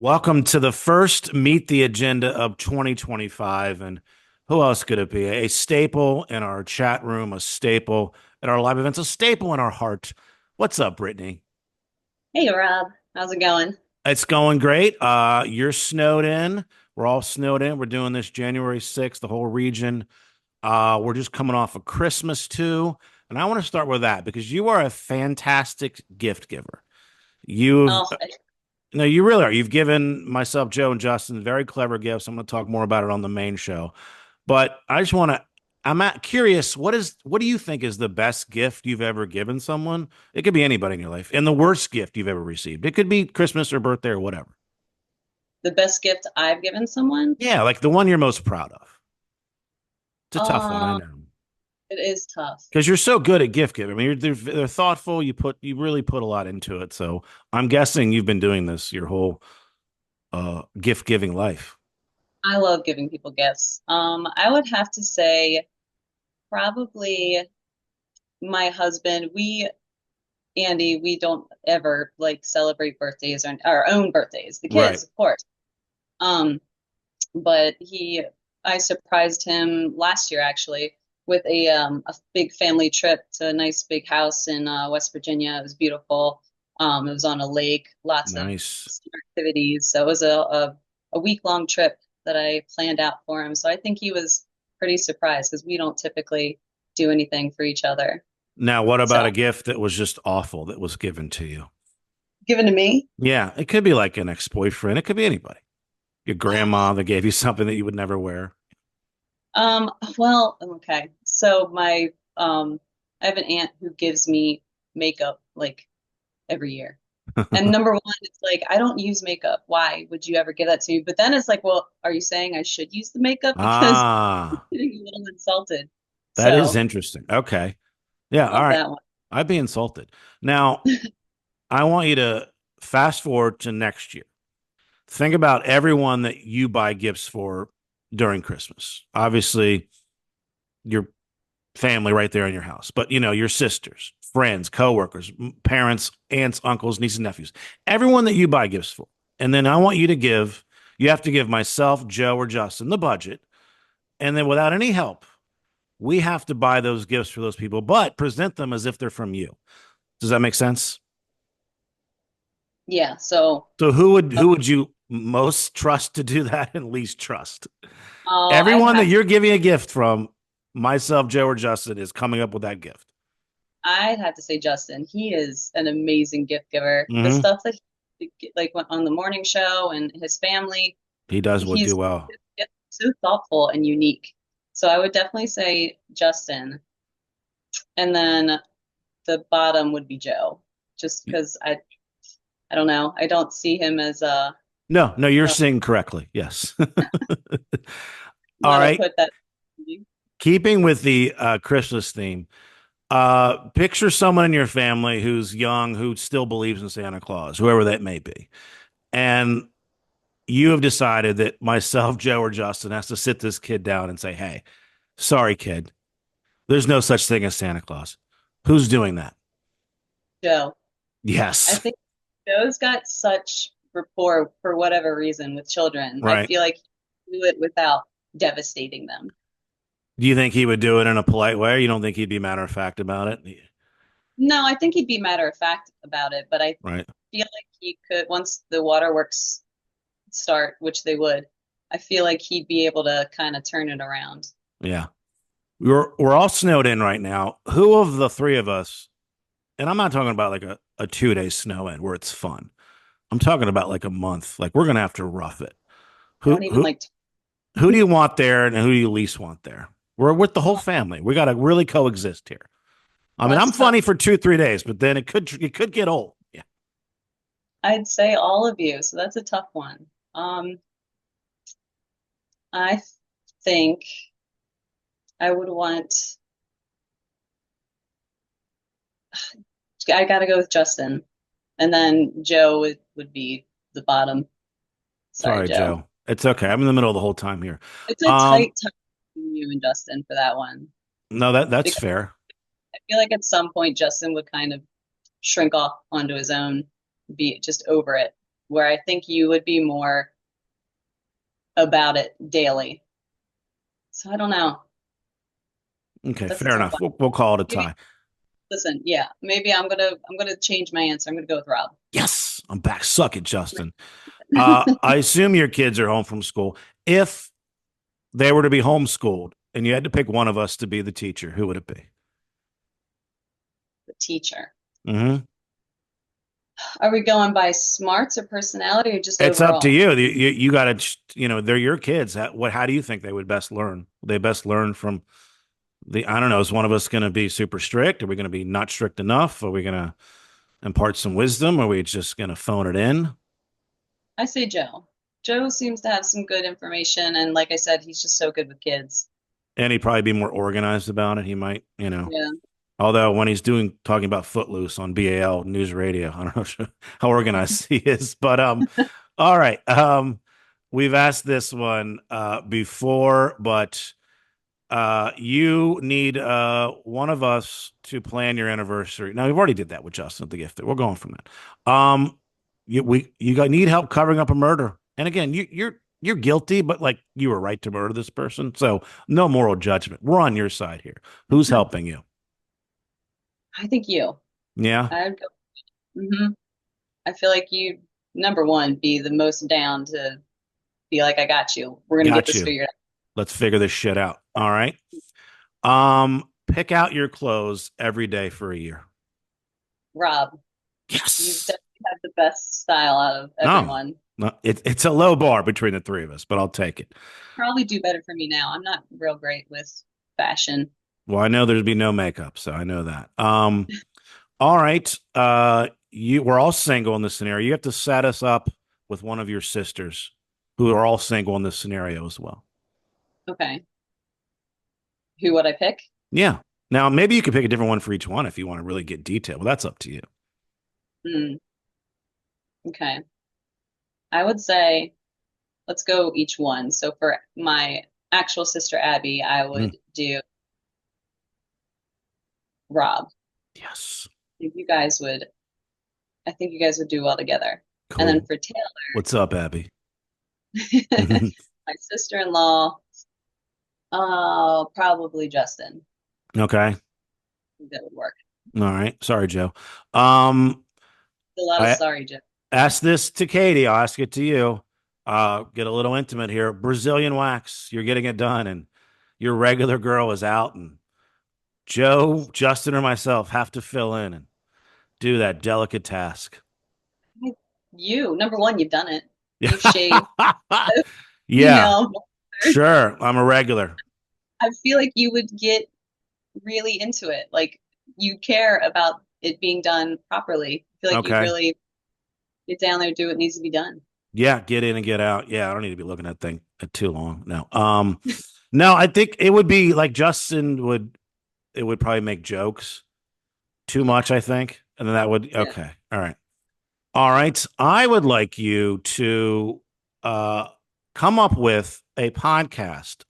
Welcome to the first Meet the Agenda of 2025. And who else could it be? A staple in our chat room, a staple at our live events, a staple in our heart. What's up, Brittany? Hey Rob, how's it going? It's going great. You're snowed in. We're all snowed in. We're doing this January 6th, the whole region. We're just coming off of Christmas too. And I want to start with that because you are a fantastic gift giver. You've Oh, No, you really are. You've given myself, Joe, and Justin very clever gifts. I'm going to talk more about it on the main show. But I just want to, curious, what do you think is the best gift you've ever given someone? It could be anybody in your life, and the worst gift you've ever received. It could be Christmas or birthday or whatever. the best gift I've given someone? Yeah, like the one you're most proud of. It's a tough one, I Uh, know. it is tough. Because you're so good at gift giving. I mean, they're thoughtful. You really put a lot into it. So I'm guessing you've been doing this your whole gift giving life. I love giving people gifts. I would have to say probably my husband. Andy, we don't ever like celebrate birthdays or our own birthdays, the Right. kids, of course. Um, but I surprised him last year actually with a big family trip to a nice big house in West Virginia. It was beautiful. It was on a lake, lots of Nice. activities. So it was a week-long trip that I planned out for him. So I think he was pretty surprised because we don't typically do anything for each other. Now, what So about a gift that was just awful that was given to you? given to me, Yeah, it could be like an ex-boyfriend. It could be anybody. Your grandma that gave you something that you would never wear. well, okay. So I have an aunt who gives me makeup like every year. And number one, it's like, I don't use makeup. Why would you ever give that to me? But then it's like, well, are you saying I should use the makeup? Because I'm Ah, getting a little insulted. that is So interesting. Okay. Yeah, all love right. that one. I'd be insulted. Now, I want you to fast forward to next year. Think about everyone that you buy gifts for during Christmas. Obviously, your family right there in your house, but your sisters, friends, coworkers, parents, aunts, uncles, nieces, nephews, everyone that you buy gifts for. And then I want you have to give myself, Joe, or Justin the budget. And then without any help, we have to buy those gifts for those people, but present them as if they're from you. Does that make sense? Yeah. So, So who would uh, who would you most trust to do that and least trust? I'd Everyone that have you're giving a gift from, myself, Joe, or Justin, is coming up with that gift. I'd have to say Justin. He is an amazing gift giver. The Hmm. stuff that like went on the morning show and his family, He does what do he's well. so thoughtful and unique. So I would definitely say Justin. And then the bottom would be Joe, just because I don't know. I don't see him as No, no, you're uh, saying correctly. Yes. All want to right. put that. Keeping with the Christmas theme, picture someone in your family who's young, who still believes in Santa Claus, whoever that may be. And you have decided that myself, Joe, or Justin has to sit this kid down and say, hey, sorry, kid, there's no such thing as Santa Claus. Who's doing that? Joe. I Yes. think Joe's got such rapport for whatever reason with children. I Right. feel like he do it without devastating them. Do you think he would do it in a polite way? Or you don't think he'd be matter of fact about it? No, I think he'd be matter of fact about it, but I Right. feel like he could once the waterworks start, which they would. I feel like he'd be able to kind of turn it around. Yeah. We're all snowed in right now. Who of the three of us, and I'm not talking about like a 2 day snow in where it's fun. I'm talking about like a month. Like we're gonna have to rough it. I don't Who even who like. who do you want there and who do you least want there? We're with the whole family. We gotta really coexist here. I mean, That's I'm tough. funny for 2, 3 days, but then it could get old. Yeah. I'd say all of you, so that's a tough one. Um, I think I would want. I gotta go with Justin, and then Joe would be the bottom. Sorry, Sorry, Joe. Joe. It's okay. I'm in the middle of the whole time here. It's a Um, tight time between you and Justin for that one no, that's because fair. I feel like at some point Justin would kind of shrink off onto his own, be just over it. where I think you would be more about it daily. So I don't know. Okay, That's a fair tough enough. one. We'll call it a Maybe tie. listen, yeah, maybe I'm gonna change my answer. I'm gonna go with Rob. Yes, I'm back. Suck it, Justin. I assume your kids are home from school. If they were to be homeschooled and you had to pick one of us to be the teacher, who would it be? The teacher. Mm-hmm. Are we going by smarts or personality or just It's up to overall? you. You got to, they're your kids. How do you think they would best learn? They best learn from I don't know, is one of us going to be super strict? Are we going to be not strict enough? Are we going to impart some wisdom? Are we just going to phone it in? I say Joe. Joe seems to have some good information, and like I said, he's just so good with kids. And he'd probably be more organized about it. He might, Yeah. although when he's talking about Footloose on BAL News Radio, I don't know how organized he is. But all right. We've asked this one before, but you need one of us to plan your anniversary. Now we've already did that with Justin the gift. We're going from that. Need help covering up a murder. And again, you're guilty, but like you were right to murder this person. So no moral judgment. We're on your side here. Who's helping you? I think you. Yeah, I'd go. I feel like you, number one, be the most down to be like, I got you. We're gonna get got this you. figured Let's figure this shit out. All right. Pick out your clothes every day for a year. out. Rob, you Yes. definitely have the best style out of No, everyone. no, it's a low bar between the three of us, but I'll take it. Probably do better for me now. I'm not real great with fashion. Well, I know there'd be no makeup, so I know that. All right. We're all single in this scenario. You have to set us up with one of your sisters who are all single in this scenario as well. Okay. Who would I pick? Yeah. Now, maybe you could pick a different one for each one if you want to really get detailed. Well, that's up to you. Hmm. Okay. I would say let's go each one. So for my actual sister Abby, I Mm, would do Rob. yes. I think you guys would do well together. And then Cool. for Taylor, What's up, Abby? my sister-in-law, probably Justin. Okay. I think that would work. All right. Sorry, Joe. Um, A lot of I sorry, Jeff. asked this to Katie. I'll ask it to you. Get a little intimate here. Brazilian wax. You're getting it done, and your regular girl is out, and Joe, Justin, or myself have to fill in and do that delicate task. You, number one, you've done it. Yeah. You've shaved. Yeah, Female. sure. I'm a regular. I feel like you would get really into it. Like you care about it being done properly. I feel like you'd Okay. really get down there and do what needs to be done. Yeah, get in and get out. Yeah, I don't need to be looking at that thing too long. No. No, I think it would be like Justin would it would probably make jokes too Yeah, much, I think. And then that would yeah. okay. All right. All right. I would like you to uh come up with a podcast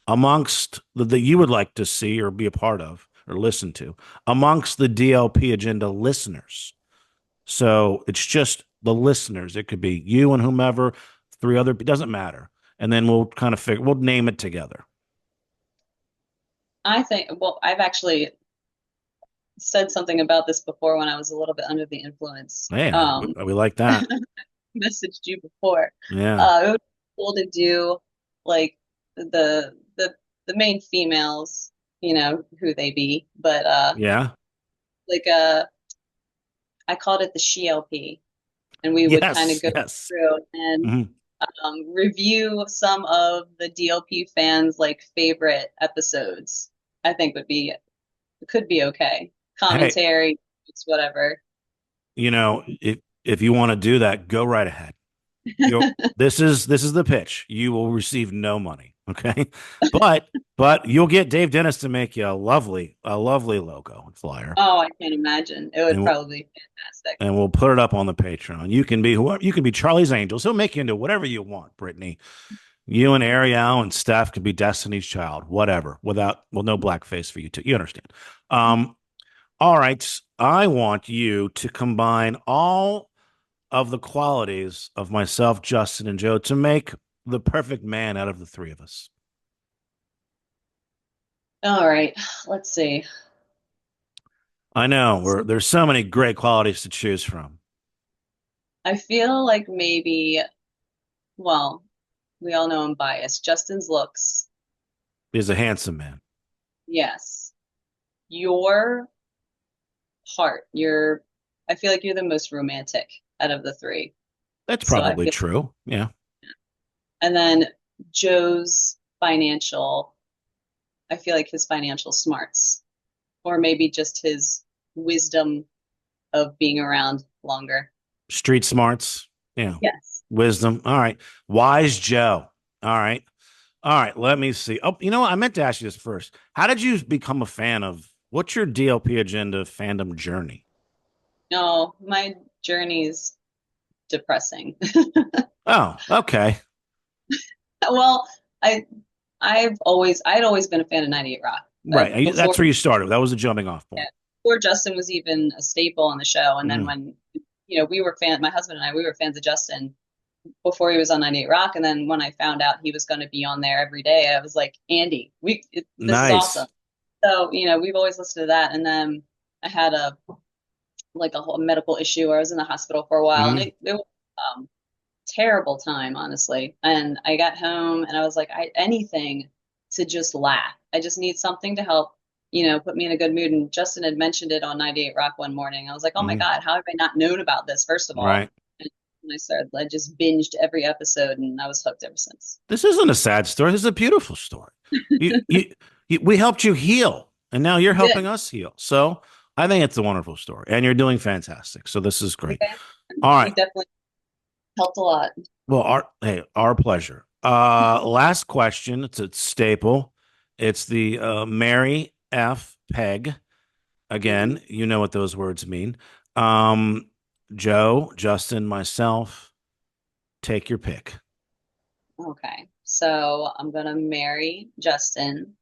amongst that you would like to see or be a part of or listen to amongst the DLP agenda listeners. So it's just the listeners. It could be you and whomever, three other, it doesn't matter. And then we'll kind of we'll name it together. I think, well, I've actually said something about this before when I was a little bit under the influence. Yeah, we like that. Messaged you before. Yeah. It would be cool to do like the main females, who they be, but Yeah. like I called it the SheLP, and we would kind of Yes. go Yes. through and Mhm. review some of the DLP fans' like favorite episodes. I think could be okay. Hey, Commentary, it's whatever. if you want to do that, go right ahead. This is the pitch. You will receive no money. Okay. But you'll get Dave Dennis to make you a lovely logo and flyer. Oh, I can't imagine. It would And probably be fantastic. and we'll put it up on the Patreon. You can be whoever you can be Charlie's Angels. He'll make you into whatever you want, Brittany. You and Ariel and Steph could be Destiny's Child, whatever, no blackface for you too. You understand. All right. I want you to combine all of the qualities of myself, Justin, and Joe to make the perfect man out of the three of us? All right, let's see. I know there's so many great qualities to choose from. I feel like maybe, well, we all know I'm biased. Justin's looks, He's a handsome man. yes. Your heart, I feel like you're the most romantic out of the three. That's So I probably feel, true. Yeah. and then Joe's financial, I feel like his financial smarts, or maybe just his wisdom of being around longer. Street smarts. Yeah. Yes. Wisdom. All right. Wise Joe. All right. All right. Let me see. Oh, you know what? I meant to ask you this first. How did you become a fan of what's your DLP agenda fandom journey? No, my journey's depressing. Oh, okay. Well, I I'd always been a fan of 98 Rock. Right. Before That's where you started. That was a jumping off yeah, point. before Justin was even a staple on the show. And then Mm, when my husband and I, we were fans of Justin before he was on 98 Rock. And then when I found out he was going to be on there every day, I was like, Andy, this is nice. awesome. So, we've always listened to that. And then I had a whole medical issue where I was in the hospital for a while, and Mm, it was terrible time, honestly. And I got home and I was like, anything to just laugh. I just need something to help, put me in a good mood. And Justin had mentioned it on 98 Rock one morning. I was like, oh my mm, God, how have I not known about this, first of all? right. And when I just binged every episode and I was hooked ever since. This isn't a sad story. This is a beautiful story. We helped you heal, and now you're You helping did. us heal. So I think it's a wonderful story, and you're doing fantastic. So this is great. Okay. All You right. definitely helped a lot. Well, our pleasure. Last question. It's a staple. It's the Mary F. Peg. Mhm. Again, you know what those words mean. Um, Joe, Justin, myself, take your pick. Okay. So I'm going to marry Justin,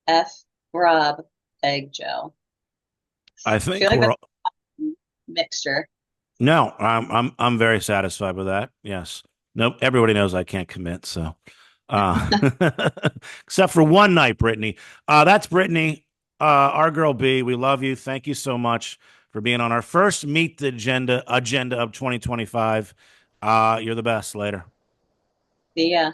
F. Rob, Egg Joe. I I feel think like we're that's a mixture. no, I'm very satisfied with that. Yes. Nope. Everybody knows I can't commit, so uh except for one night, Brittany. That's Brittany, our girl B. We love you. Thank you so much for being on our first Meet the Agenda of 2025. You're the best. Later. Yeah.